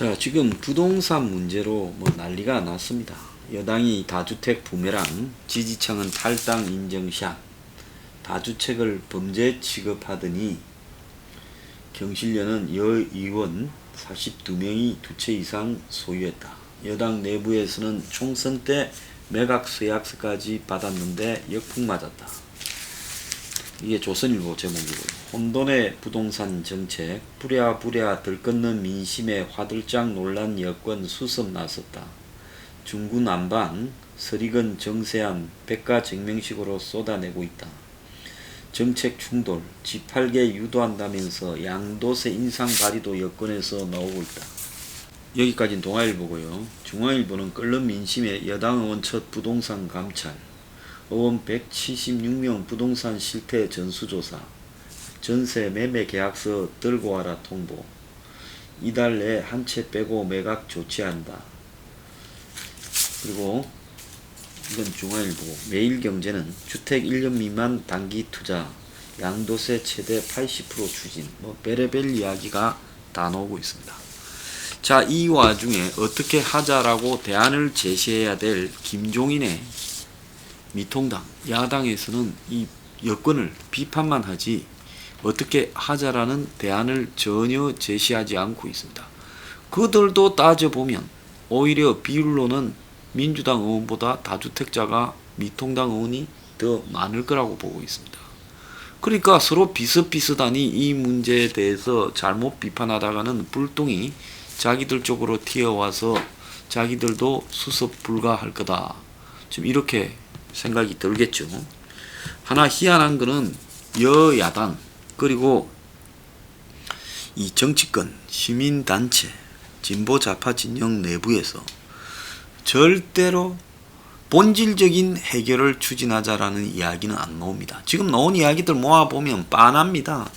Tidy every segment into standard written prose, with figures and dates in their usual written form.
자, 지금 부동산 문제로 난리가 났습니다. 여당이 다주택 부메랑, 지지층은 탈당 인증샷, 다주택을 범죄 취급하더니 경실련은 여의원 42명이 두 채 이상 소유했다. 여당 내부에서는 총선 때 매각 서약서까지 받았는데 역풍 맞았다. 이게 조선일보 제목이고요. 혼돈의 부동산 정책, 부랴부랴 들끓는 민심에 화들짝 놀란 여권 수습 나섰다. 중구 난방, 서리건 정세안 백가정명식으로 쏟아내고 있다. 정책 충돌, G8개 유도한다면서 양도세 인상 발의도 여권에서 나오고 있다. 여기까지는 동아일보고요. 중앙일보는 끓는 민심에 여당 의원 첫 부동산 감찰, 의원 176명 부동산 실태 전수조사, 전세 매매 계약서 들고 와라 통보, 이달 내 한 채 빼고 매각 조치한다. 그리고 이건 중앙일보고, 매일경제는 주택 1년 미만 단기 투자, 양도세 최대 80% 추진, 별의별 이야기가 다 나오고 있습니다. 자, 이 와중에 어떻게 하자라고 대안을 제시해야 될 김종인의 미통당, 야당에서는 이 여권을 비판만 하지 어떻게 하자라는 대안을 전혀 제시하지 않고 있습니다. 그들도 따져보면 오히려 비율로는 민주당 의원보다 다주택자가 미통당 의원이 더 많을 거라고 보고 있습니다. 그러니까 서로 비슷비슷하니 이 문제에 대해서 잘못 비판하다가는 불똥이 자기들 쪽으로 튀어와서 자기들도 수습 불가할 거다. 지금 이렇게 생각이 들겠죠. 하나 희한한 거는 여야당 그리고 이 정치권, 시민단체, 진보좌파 진영 내부에서 절대로 본질적인 해결을 추진하자라는 이야기는 안 나옵니다. 지금 나온 이야기들 모아보면 빤합니다.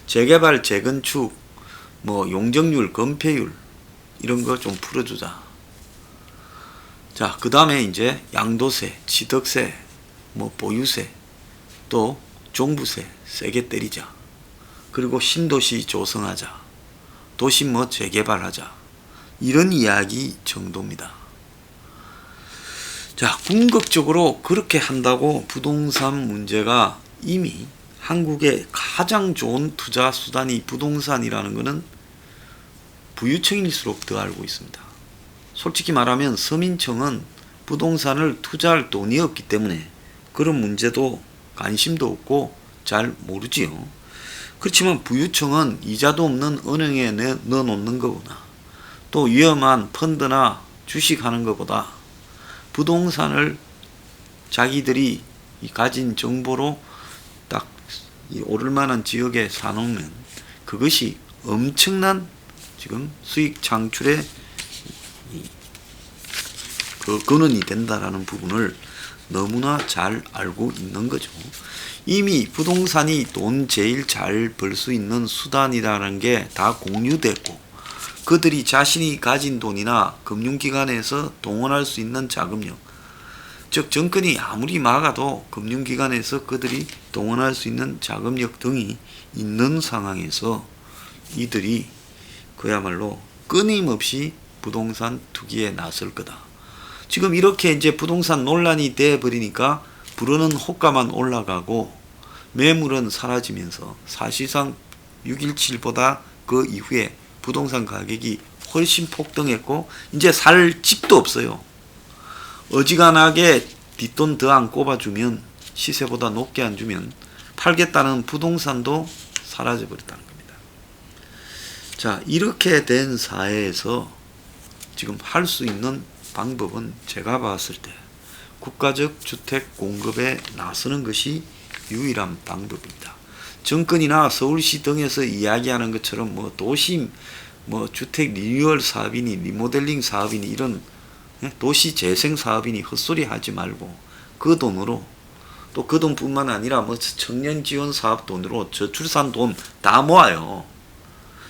재개발, 재건축, 용적률, 건폐율 이런 거 좀 풀어주자. 자, 그 다음에 이제 양도세, 취득세, 보유세, 또 종부세 세게 때리자. 그리고 신도시 조성하자. 도시 재개발하자. 이런 이야기 정도입니다. 자, 궁극적으로 그렇게 한다고 부동산 문제가 이미 한국의 가장 좋은 투자 수단이 부동산이라는 것은 부유층일수록 더 알고 있습니다. 솔직히 말하면 서민층은 부동산을 투자할 돈이 없기 때문에 그런 문제도 관심도 없고 잘 모르지요. 그렇지만 부유층은 이자도 없는 은행에 넣어놓는 것보다 또 위험한 펀드나 주식하는 것보다 부동산을 자기들이 가진 정보로 딱 오를만한 지역에 사놓으면 그것이 엄청난 지금 수익 창출의 그 근원이 된다라는 부분을 너무나 잘 알고 있는 거죠. 이미 부동산이 돈 제일 잘 벌 수 있는 수단이라는 게 다 공유됐고 그들이 자신이 가진 돈이나 금융기관에서 동원할 수 있는 자금력, 즉 정권이 아무리 막아도 금융기관에서 그들이 동원할 수 있는 자금력 등이 있는 상황에서 이들이 그야말로 끊임없이 부동산 투기에 나설 거다. 지금 이렇게 이제 부동산 논란이 돼 버리니까 부르는 호가만 올라가고 매물은 사라지면서 사실상 6.17보다 그 이후에 부동산 가격이 훨씬 폭등했고 이제 살 집도 없어요. 어지간하게 뒷돈 더 안 꼽아주면 시세보다 높게 안 주면 팔겠다는 부동산도 사라져 버렸다는 겁니다. 자, 이렇게 된 사회에서 지금 할 수 있는 방법은 제가 봤을 때 국가적 주택 공급에 나서는 것이 유일한 방법입니다. 정권이나 서울시 등에서 이야기하는 것처럼 도심 주택 리뉴얼 사업이니 리모델링 사업이니 이런 도시 재생 사업이니 헛소리 하지 말고 그 돈으로 또 그 돈뿐만 아니라 청년 지원 사업 돈으로 저출산 돈 다 모아요.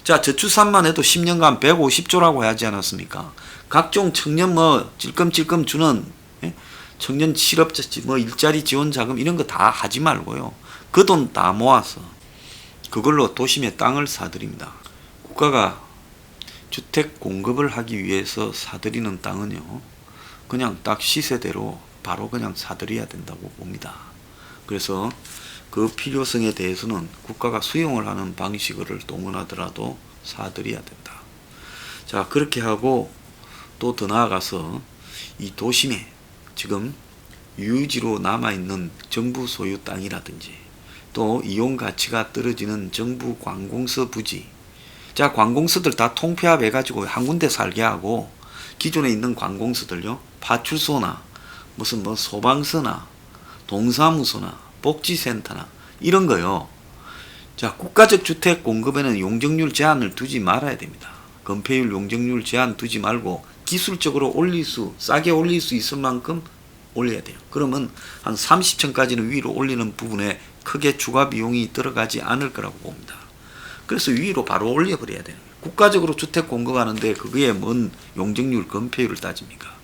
자, 저출산만 해도 10년간 150조라고 하지 않았습니까? 각종 청년 찔끔찔끔 주는 청년 실업자 일자리 지원 자금 이런 거 다 하지 말고요. 그 돈 다 모아서 그걸로 도심에 땅을 사드립니다. 국가가 주택 공급을 하기 위해서 사들이는 땅은요, 그냥 딱 시세대로 바로 그냥 사들여야 된다고 봅니다. 그래서 그 필요성에 대해서는 국가가 수용을 하는 방식을 동원하더라도 사들여야 된다. 자, 그렇게 하고 또 더 나아가서 이 도심에 지금 유지로 남아있는 정부 소유 땅이라든지 또 이용 가치가 떨어지는 정부 관공서 부지, 자, 관공서들 다 통폐합해 가지고 한 군데 살게 하고 기존에 있는 관공서들요, 파출소나 무슨 뭐 소방서나 동사무소나 복지센터나 이런 거요. 자, 국가적 주택 공급에는 용적률 제한을 두지 말아야 됩니다. 건폐율 용적률 제한 두지 말고 기술적으로 싸게 올릴 수 있을 만큼 올려야 돼요. 그러면 한 30층까지는 위로 올리는 부분에 크게 추가 비용이 들어가지 않을 거라고 봅니다. 그래서 위로 바로 올려버려야 돼요. 국가적으로 주택 공급하는데 그거에 뭔 용적률 건폐율을 따집니까?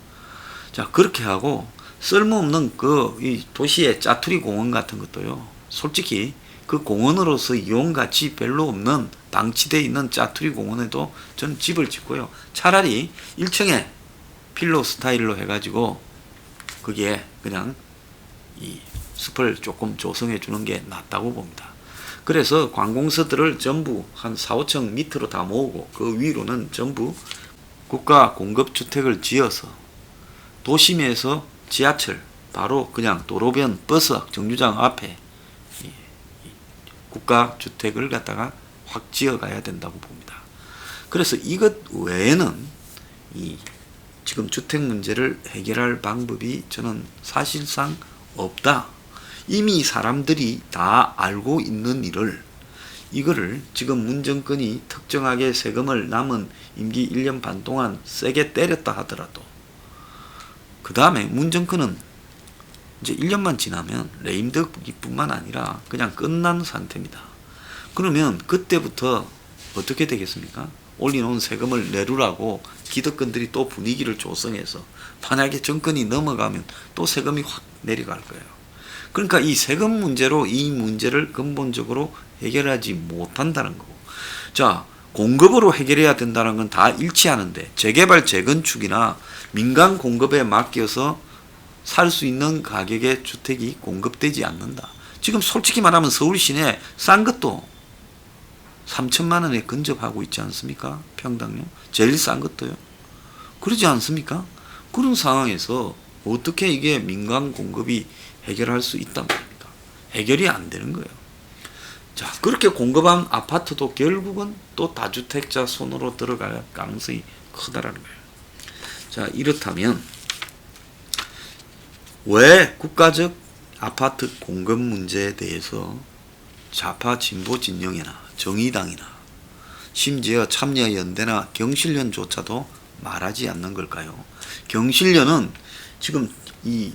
자, 그렇게 하고 쓸모없는 이 도시의 짜투리 공원 같은 것도요, 솔직히 그 공원으로서 이용 가치 별로 없는 방치되어 있는 짜투리 공원에도 저는 집을 짓고요, 차라리 1층에 필로 스타일로 해가지고 거기에 그냥 이 숲을 조금 조성해 주는 게 낫다고 봅니다. 그래서 관공서들을 전부 한 4, 5층 밑으로 다 모으고 그 위로는 전부 국가 공급주택을 지어서 도심에서 지하철 바로 그냥 도로변 버스 정류장 앞에 국가 주택을 갖다가 확 지어 가야 된다고 봅니다. 그래서 이것 외에는 지금 주택 문제를 해결할 방법이 저는 사실상 없다. 이미 사람들이 다 알고 있는 이거를 지금 문정권이 특정하게 세금을 남은 임기 1년 반 동안 세게 때렸다 하더라도 그 다음에 문정권은 이제 1년만 지나면 레임덕기뿐만 아니라 그냥 끝난 상태입니다. 그러면 그때부터 어떻게 되겠습니까? 올려놓은 세금을 내루라고 기득권들이 또 분위기를 조성해서 만약에 정권이 넘어가면 또 세금이 확 내려갈 거예요. 그러니까 이 세금 문제로 이 문제를 근본적으로 해결하지 못한다는 거고, 자, 공급으로 해결해야 된다는 건 다 일치하는데 재개발 재건축이나 민간 공급에 맡겨서 살 수 있는 가격의 주택이 공급되지 않는다. 지금 솔직히 말하면 서울 시내 싼 것도 3천만 원에 근접하고 있지 않습니까? 평당요. 제일 싼 것도요. 그러지 않습니까? 그런 상황에서 어떻게 이게 민간 공급이 해결할 수 있단 말입니까? 해결이 안 되는 거예요. 자, 그렇게 공급한 아파트도 결국은 또 다주택자 손으로 들어갈 가능성이 크다라는 거예요. 자, 이렇다면 왜 국가적 아파트 공급 문제에 대해서 좌파 진보 진영이나 정의당이나 심지어 참여연대나 경실련조차도 말하지 않는 걸까요? 경실련은 지금 이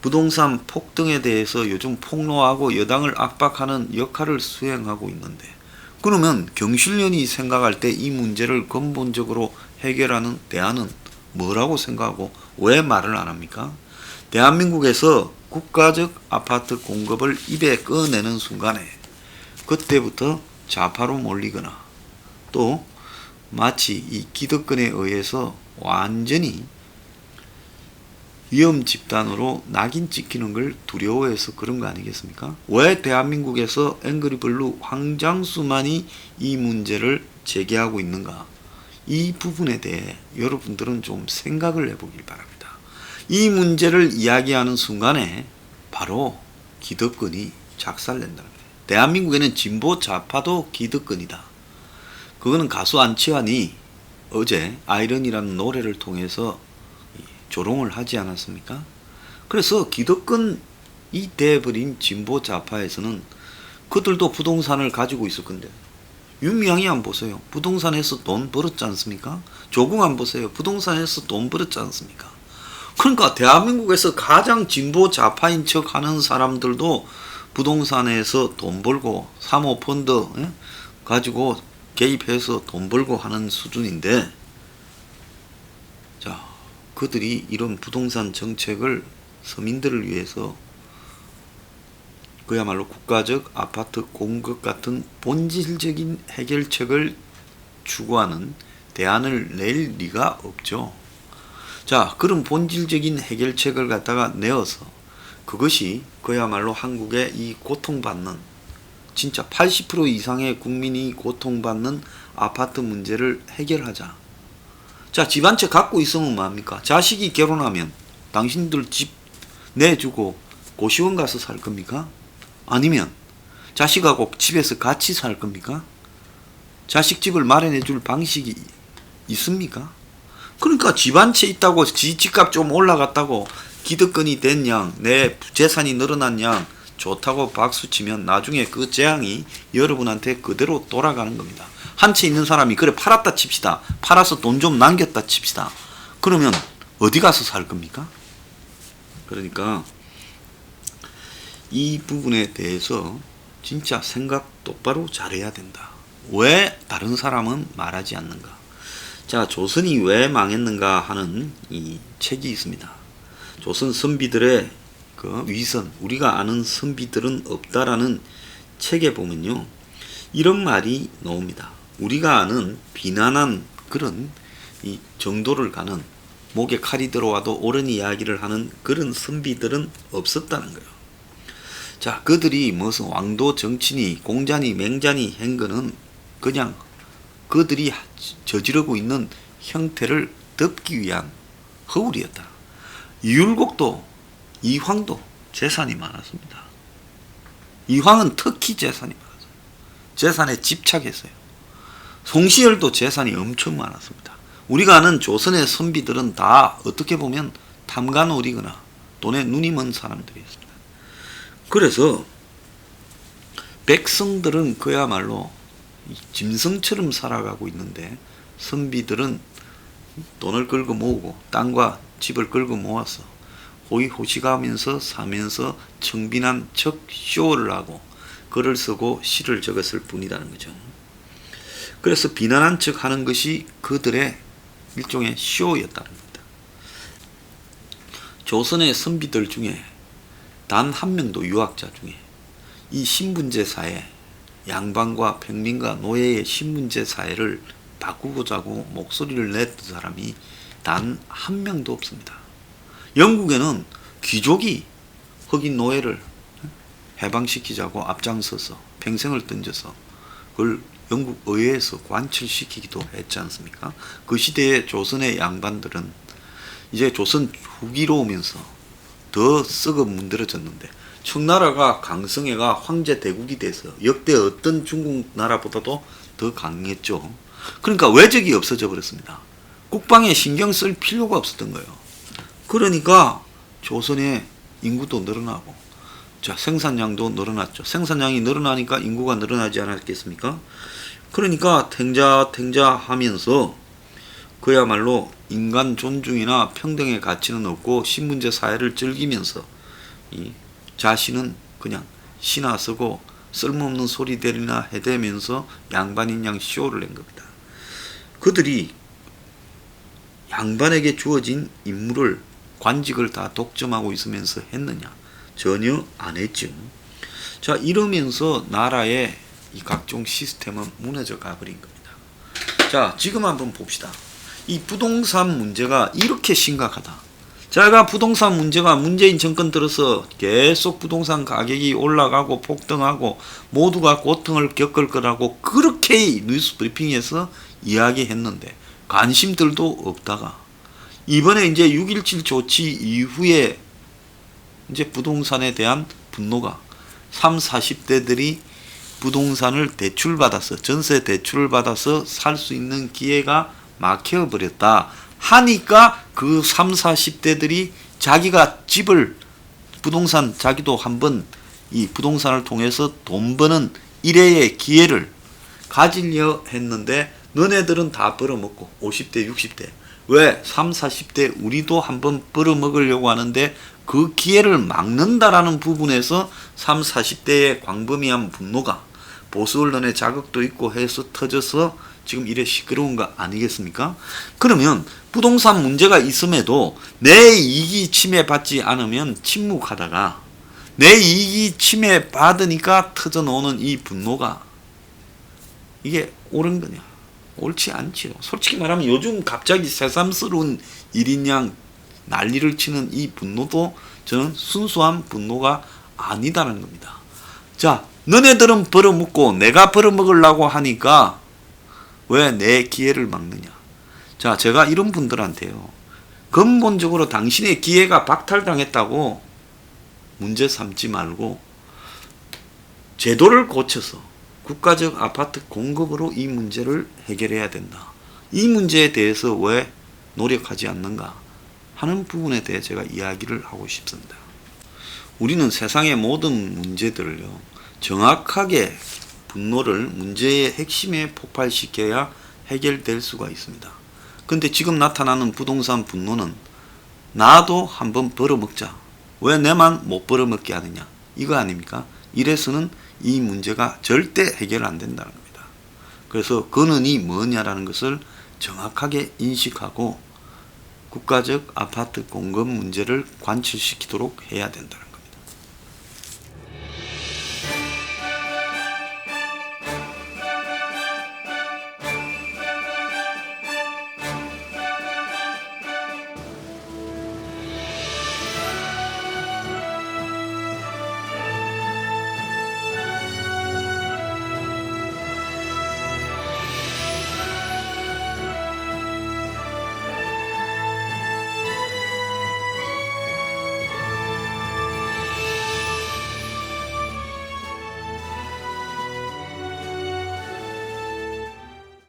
부동산 폭등에 대해서 요즘 폭로하고 여당을 압박하는 역할을 수행하고 있는데, 그러면 경실련이 생각할 때 이 문제를 근본적으로 해결하는 대안은 뭐라고 생각하고 왜 말을 안 합니까? 대한민국에서 국가적 아파트 공급을 입에 꺼내는 순간에 그때부터 좌파로 몰리거나 또 마치 이 기득권에 의해서 완전히 위험 집단으로 낙인 찍히는 걸 두려워해서 그런 거 아니겠습니까? 왜 대한민국에서 앵그리블루 황장수만이 이 문제를 제기하고 있는가? 이 부분에 대해 여러분들은 좀 생각을 해보길 바랍니다. 이 문제를 이야기하는 순간에 바로 기득권이 작살낸다는 거예요. 대한민국에는 진보 좌파도 기득권이다. 그거는 가수 안치환이 어제 아이러니라는 노래를 통해서 조롱을 하지 않았습니까? 그래서 기득권이 돼버린 진보 좌파에서는 그들도 부동산을 가지고 있을 건데, 윤미향이 안 보세요. 부동산에서 돈 벌었지 않습니까? 조국 안 보세요. 부동산에서 돈 벌었지 않습니까? 그러니까 대한민국에서 가장 진보 좌파인 척 하는 사람들도 부동산에서 돈 벌고 사모펀드 가지고 개입해서 돈 벌고 하는 수준인데, 자, 그들이 이런 부동산 정책을 서민들을 위해서 그야말로 국가적 아파트 공급 같은 본질적인 해결책을 추구하는 대안을 낼 리가 없죠. 자, 그런 본질적인 해결책을 갖다가 내어서 그것이 그야말로 한국의 이 고통받는 진짜 80% 이상의 국민이 고통받는 아파트 문제를 해결하자. 자, 집 한 채 갖고 있으면 뭐합니까? 자식이 결혼하면 당신들 집 내주고 고시원 가서 살 겁니까? 아니면 자식하고 집에서 같이 살 겁니까? 자식 집을 마련해 줄 방식이 있습니까? 그러니까 집 한 채 있다고 지 집값 좀 올라갔다고 기득권이 된 양, 내 재산이 늘어난 양 좋다고 박수치면 나중에 그 재앙이 여러분한테 그대로 돌아가는 겁니다. 한 채 있는 사람이 그래 팔았다 칩시다. 팔아서 돈 좀 남겼다 칩시다. 그러면 어디 가서 살 겁니까? 그러니까 이 부분에 대해서 진짜 생각 똑바로 잘해야 된다. 왜 다른 사람은 말하지 않는가? 자, 조선이 왜 망했는가 하는 이 책이 있습니다. 조선 선비들의 그 위선, 우리가 아는 선비들은 없다라는 책에 보면요, 이런 말이 나옵니다. 우리가 아는 비난한 그런 이 정도를 가는 목에 칼이 들어와도 옳은 이야기를 하는 그런 선비들은 없었다는 거예요. 자, 그들이 무슨 왕도 정치니 공자니 맹자니 한 거는 그냥 그들이 저지르고 있는 형태를 덮기 위한 허울이었다. 이율곡도 이황도 재산이 많았습니다. 이황은 특히 재산이 많았어요. 재산에 집착했어요. 송시열도 재산이 엄청 많았습니다. 우리가 아는 조선의 선비들은 다 어떻게 보면 탐관오리거나 돈에 눈이 먼 사람들이었습니다. 그래서 백성들은 그야말로 짐승처럼 살아가고 있는데 선비들은 돈을 끌고 모으고 땅과 집을 끌고 모아서 호의호식하면서 사면서 청빈한 척 쇼를 하고 글을 쓰고 시를 적었을 뿐이라는 거죠. 그래서 비난한 척 하는 것이 그들의 일종의 쇼였다는 겁니다. 조선의 선비들 중에 단 한 명도 유학자 중에 이 신분제 사회, 양반과 평민과 노예의 신분제 사회를 바꾸고자 하고 목소리를 냈던 사람이 단 한 명도 없습니다. 영국에는 귀족이 흑인 노예를 해방시키자고 앞장서서 평생을 던져서 그걸 영국 의회에서 관철시키기도 했지 않습니까? 그 시대의 조선의 양반들은 이제 조선 후기로 오면서 더 썩어 문드러졌는데 청나라가 강성해가 황제 대국이 돼서 역대 어떤 중국 나라보다도 더 강했죠. 그러니까 외적이 없어져 버렸습니다. 국방에 신경 쓸 필요가 없었던 거예요. 그러니까 조선의 인구도 늘어나고, 자, 생산량도 늘어났죠. 생산량이 늘어나니까 인구가 늘어나지 않았겠습니까? 그러니까 탱자 하면서 그야말로 인간 존중이나 평등의 가치는 없고 신분제 사회를 즐기면서 이 자신은 그냥 신화 쓰고 쓸모없는 소리 대리나 해대면서 양반인 양 쇼를 낸 겁니다. 그들이 양반에게 주어진 임무를 관직을 다 독점하고 있으면서 했느냐? 전혀 안 했죠. 자, 이러면서 나라의 이 각종 시스템은 무너져 가버린 겁니다. 자, 지금 한번 봅시다. 이 부동산 문제가 이렇게 심각하다. 제가 부동산 문제가 문재인 정권 들어서 계속 부동산 가격이 올라가고 폭등하고 모두가 고통을 겪을 거라고 그렇게 뉴스 브리핑에서 이야기했는데 관심들도 없다가 이번에 이제 6.17 조치 이후에 이제 부동산에 대한 분노가 30, 40대들이 부동산을 대출받아서 전세 대출을 받아서 살 수 있는 기회가 막혀버렸다 하니까 그 30, 40대들이 자기가 집을 부동산 자기도 한번 이 부동산을 통해서 돈 버는 일회의 기회를 가지려 했는데 너네들은 다 벌어먹고 50대 60대 왜 30, 40대 우리도 한번 벌어먹으려고 하는데 그 기회를 막는다라는 부분에서 30, 40대의 광범위한 분노가 보수 언론의 자극도 있고 해서 터져서 지금 이래 시끄러운 거 아니겠습니까? 그러면 부동산 문제가 있음에도 내 이익이 침해받지 않으면 침묵하다가 내 이익이 침해받으니까 터져나오는 이 분노가 이게 옳은 거냐? 옳지 않지요. 솔직히 말하면 요즘 갑자기 새삼스러운 일인 양 난리를 치는 이 분노도 저는 순수한 분노가 아니다라는 겁니다. 자, 너네들은 벌어먹고 내가 벌어먹으려고 하니까 왜 내 기회를 막느냐. 자, 제가 이런 분들한테요, 근본적으로 당신의 기회가 박탈당했다고 문제 삼지 말고 제도를 고쳐서 국가적 아파트 공급으로 이 문제를 해결해야 된다. 이 문제에 대해서 왜 노력하지 않는가 하는 부분에 대해 제가 이야기를 하고 싶습니다. 우리는 세상의 모든 문제들을요, 정확하게 분노를 문제의 핵심에 폭발시켜야 해결될 수가 있습니다. 근데 지금 나타나는 부동산 분노는 나도 한번 벌어먹자. 왜 내만 못 벌어먹게 하느냐. 이거 아닙니까? 이래서는 이 문제가 절대 해결 안 된다는 겁니다. 그래서 근원이 뭐냐라는 것을 정확하게 인식하고 국가적 아파트 공급 문제를 관철시키도록 해야 된다는 겁니다.